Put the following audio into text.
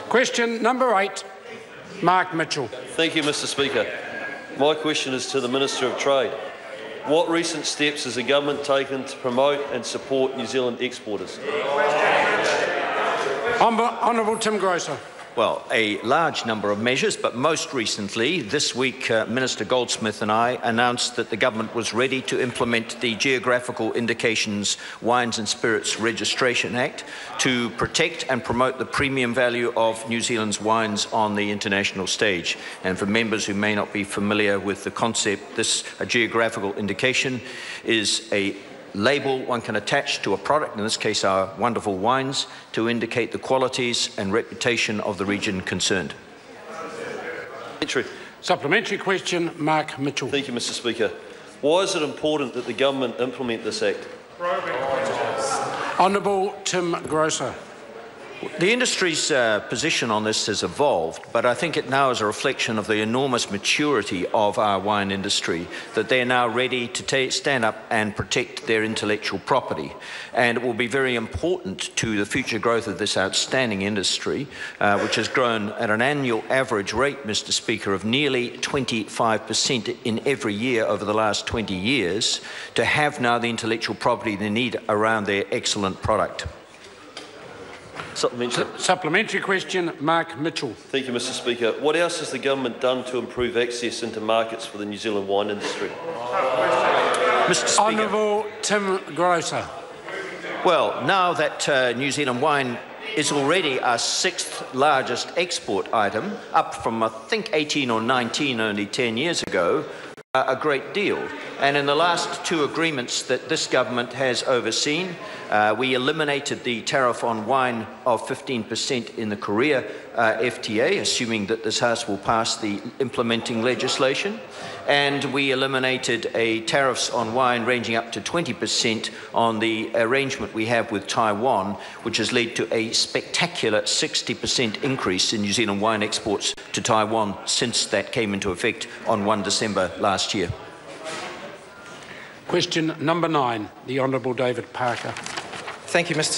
Question number 8, Mark Mitchell. Thank you, Mr Speaker. My question is to the Minister of Trade. What recent steps has the government taken to promote and support New Zealand exporters? Honourable Tim Grosser. Well, a large number of measures, but most recently, this week, Minister Goldsmith and I announced that the government was ready to implement the Geographical Indications Wines and Spirits Registration Act to protect and promote the premium value of New Zealand's wines on the international stage. And for members who may not be familiar with the concept, this geographical indication is a label one can attach to a product, in this case our wonderful wines, to indicate the qualities and reputation of the region concerned. Supplementary question, Mark Mitchell. Thank you, Mr Speaker. Why is it important that the government implement this Act? Honourable Tim Grosser. The industry's position on this has evolved, but I think it now is a reflection of the enormous maturity of our wine industry, that they're now ready to stand up and protect their intellectual property. And it will be very important to the future growth of this outstanding industry, which has grown at an annual average rate, Mr Speaker, of nearly 25% in every year over the last 20 years, to have now the intellectual property they need around their excellent product. Supplementary question, Mark Mitchell. Thank you, Mr Speaker. What else has the government done to improve access into markets for the New Zealand wine industry? Mr Speaker. Honourable Tim Grosser. Well, now that New Zealand wine is already our 6th largest export item, up from I think 18 or 19 only 10 years ago, a great deal. And in the last 2 agreements that this government has overseen, we eliminated the tariff on wine of 15% in the Korea FTA, assuming that this House will pass the implementing legislation. And we eliminated tariffs on wine ranging up to 20% on the arrangement we have with Taiwan, which has led to a spectacular 60% increase in New Zealand wine exports to Taiwan since that came into effect on 1 December last year. Question number 9, the Honourable David Parker. Thank you, Mr